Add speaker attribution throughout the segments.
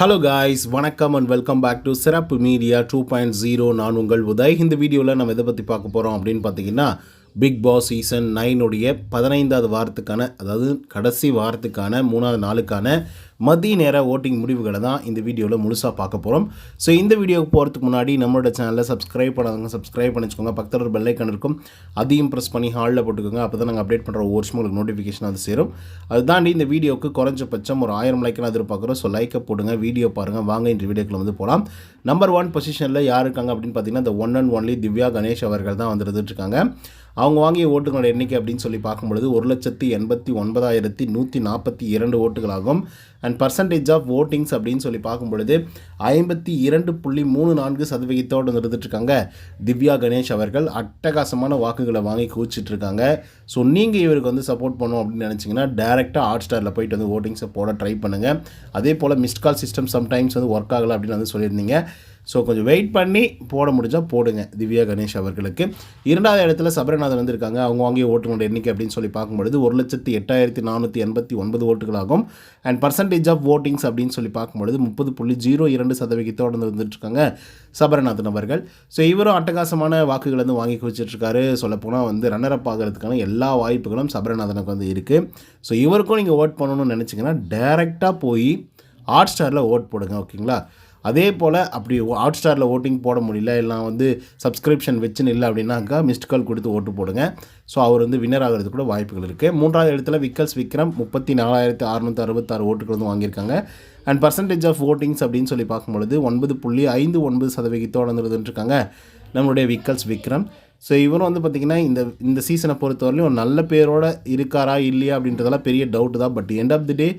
Speaker 1: Hello guys, வணக்கம் and welcome back to சிறப்பு media 2.0. நான் உங்கள் உதய். இந்த வீடியோவில் நம்ம எதை பற்றி பார்க்க போகிறோம் அப்படின்னு பார்த்தீங்கன்னா, பிக் பாஸ் சீசன் 9 உடைய 15வது வாரத்துக்கான, அதாவது கடைசி வாரத்துக்கான 3வது நாளுக்கான மதிய நேர ஓட்டிங் முடிவுகளை தான் இந்த வீடியோவில் முழுசாக பார்க்க போகிறோம். ஸோ இந்த வீடியோவுக்கு போகிறதுக்கு முன்னாடி நம்மளோட சேனலை சப்ஸ்கிரைப் பண்ணாதவங்க சப்ஸ்கிரைப் பண்ணிச்சுக்கோங்க. பக்கத்தில் ஒரு பெல் ஐக்கான் இருக்கும், அதையும் ப்ரெஸ் பண்ணி ஹாலில் போட்டுக்கோங்க. அப்போ தான் நாங்கள் அப்டேட் பண்ணுற ஒவ்வொரு வருஷமும் உங்களுக்கு நோட்டிஃபிகேஷன் அது சேரும். அது தாண்டி இந்த வீடியோவுக்கு குறைஞ்சபட்சம் ஒரு 1000 லைக்கெலாம் எதிர்பார்க்குறோம். ஸோ லைக்கை போடுங்க, வீடியோ பாருங்கள். வாங்க இந்த வீடியோக்குள்ள வந்து போகலாம். நம்பர் 1 பொசிஷனில் யார் இருக்காங்க அப்படின்னு பார்த்தீங்கன்னா, இந்த one and only Divya Ganesh அவர்கள் தான் வந்துட்டு இருக்காங்க. அவங்க வாங்கிய ஓட்டுகளோட எண்ணிக்கை அப்படின்னு சொல்லி பார்க்கும்பொழுது 1,89,142 ஓட்டுகளாகும். அண்ட் பர்சன்டேஜ் ஆஃப் ஓட்டிங்ஸ் அப்படின்னு சொல்லி பார்க்கும்பொழுது 52.34% இருந்துட்டுருக்காங்க. திவ்யா கணேஷ் அவர்கள் அட்டகாசமான வாக்குகளை வாங்கி குவிச்சிட்ருக்காங்க. ஸோ நீங்கள் இவருக்கு வந்து சப்போர்ட் பண்ணணும் அப்படின்னு நினச்சிங்கன்னா டேரெக்டாக ஹாட் ஸ்டாரில் போயிட்டு வந்து ஓட்டிங்ஸை போட ட்ரை பண்ணுங்கள். அதே போல் மிஸ்ட் கால் சிஸ்டம் சம்டைம்ஸ் வந்து ஒர்க் ஆகலை அப்படின்னு வந்து சொல்லியிருந்தீங்க. ஸோ கொஞ்சம் வெயிட் பண்ணி போட முடிஞ்சால் போடுங்க திவ்யா கணேஷ் அவர்களுக்கு. 2வது இடத்துல சபரிநாதன் வந்திருக்காங்க. அவங்க வாங்கிய ஓட்டுகளோட எண்ணிக்கை அப்படின்னு சொல்லி பார்க்கும்பொழுது 1,08,489 ஓட்டுகளாகும். அண்ட் பர்சன்டேஜ் ஆஃப் ஓட்டிங்ஸ் அப்படின்னு சொல்லி பார்க்கும்பொழுது 30.02% வந்துட்டுருக்காங்க சபரிநாதன் அவர்கள். ஸோ இவரும் அட்டகாசமான வாக்குகள் வந்து வாங்கி குவிச்சிட்ருக்காரு. சொல்லப்போனால் வந்து ரன்னரப் ஆகிறதுக்கான எல்லா வாய்ப்புகளும் சபரிநாதனுக்கு வந்து இருக்குது. ஸோ இவருக்கும் நீங்கள் ஓட் பண்ணணும்னு நினச்சிங்கன்னா டேரெக்டாக போய் ஹாட் ஸ்டாரில் ஓட் போடுங்க, ஓகேங்களா? அதே போல் அப்படி ஹாட் ஸ்டாரில் ஓட்டிங் போட முடியல, இல்லை வந்து சப்ஸ்கிரிப்ஷன் வச்சுன்னு இல்லை அப்படின்னாக்கா மிஸ்ட் கால் கொடுத்து ஓட்டு போடுங்க. ஸோ அவர் வந்து வின்னர் ஆகிறதுக்கு கூட வாய்ப்புகள் இருக்குது. 3வது இடத்துல விக்கல்ஸ் விக்ரம் 34,666 ஓட்டுகள் வந்து வாங்கியிருக்காங்க. அண்ட் பர்சன்டேஜ் ஆஃப் ஓட்டிங்ஸ் அப்படின்னு சொல்லி பார்க்கும்பொழுது 9.59% இருக்காங்க நம்மளுடைய விக்கல்ஸ் விக்ரம். ஸோ இவரும் வந்து பார்த்திங்கன்னா இந்த சீசனை பொறுத்தவரையிலும் ஒரு நல்ல பேரோடு இருக்காரா இல்லையா அப்படின்றதெல்லாம் பெரிய டவுட்டு தான். பட் எண்ட் ஆஃப் தி டே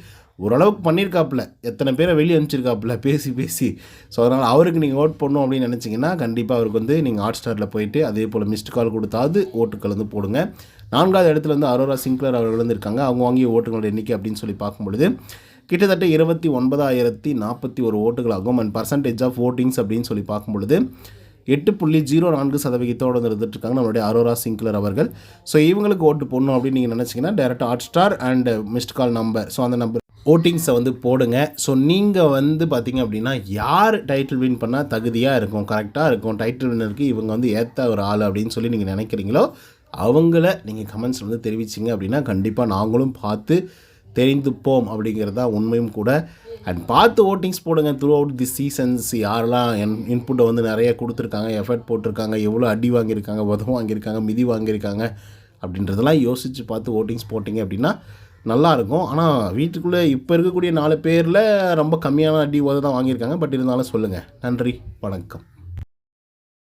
Speaker 1: ஓரளவுக்கு பண்ணியிருக்காப்புல, எத்தனை பேரை வெளியே அனுப்பிச்சிருக்காப்புல பேசி. ஸோ அதனால் அவருக்கு நீங்கள் ஓட் பண்ணணும் அப்படின்னு நினச்சிங்கன்னா கண்டிப்பாக அவருக்கு வந்து நீங்கள் ஹாட் ஸ்டாரில் போயிட்டு அதே போல் மிஸ்டு கால் கொடுத்தாவது ஓட்டுக்கள் வந்து போடுங்க. 4வது இடத்துல வந்து அரோரா சிங்க்லர் அவர்கள் வந்து இருக்காங்க. அவங்க வாங்கிய ஓட்டுகளோட எண்ணிக்கை அப்படின்னு சொல்லி பார்க்கும்பொழுது கிட்டத்தட்ட 29,041 ஓட்டுகளாகும். அண்ட் பர்சன்டேஜ் ஆஃப் ஓட்டிங்ஸ் அப்படின்னு சொல்லி பார்க்கும்பொழுது 8.04% இருந்துட்டுருக்காங்க நம்மளுடைய அரோரா சிங்க்லர் அவர்கள். ஸோ இவங்களுக்கு ஓட்டு போடணும் அப்படின்னு நீங்கள் நினச்சிங்கன்னா டேரெக்டாக hot star and mist call number, so அந்த நம்பர் ஓட்டிங்ஸை வந்து போடுங்க. ஸோ நீங்கள் வந்து பார்த்திங்க அப்படின்னா யார் டைட்டில் வின் பண்ணால் தகுதியாக இருக்கும், கரெக்டாக இருக்கும், டைட்டில் வின்னருக்கு இவங்க வந்து ஏற்ற ஒரு ஆள் அப்படின்னு சொல்லி நீங்கள் நினைக்கிறீங்களோ அவங்கள நீங்கள் கமெண்ட்ஸ் வந்து தெரிவிச்சிங்க அப்படின்னா கண்டிப்பாக நாங்களும் பார்த்து தெரிந்துப்போம் அப்படிங்கிறது தான் உண்மையும் கூட. அண்ட் பார்த்து ஓட்டிங்ஸ் போடுங்க த்ரூ அவுட் தி சீசன்ஸ். யாரெல்லாம் இன்புட்டை வந்து நிறைய கொடுத்துருக்காங்க, எஃபர்ட் போட்டிருக்காங்க, எவ்வளோ அடி வாங்கியிருக்காங்க, உதவும் வாங்கியிருக்காங்க, மிதி வாங்கியிருக்காங்க அப்படின்றதெல்லாம் யோசித்து பார்த்து ஓட்டிங்ஸ் போட்டிங்க அப்படின்னா நல்லாயிருக்கும். ஆனால் வீட்டுக்குள்ளே இப்போ இருக்கக்கூடிய 4 பேரில் ரொம்ப கம்மியான அடி உத தான் வாங்கியிருக்காங்க. பட் இருந்தாலும் சொல்லுங்கள். நன்றி, வணக்கம்.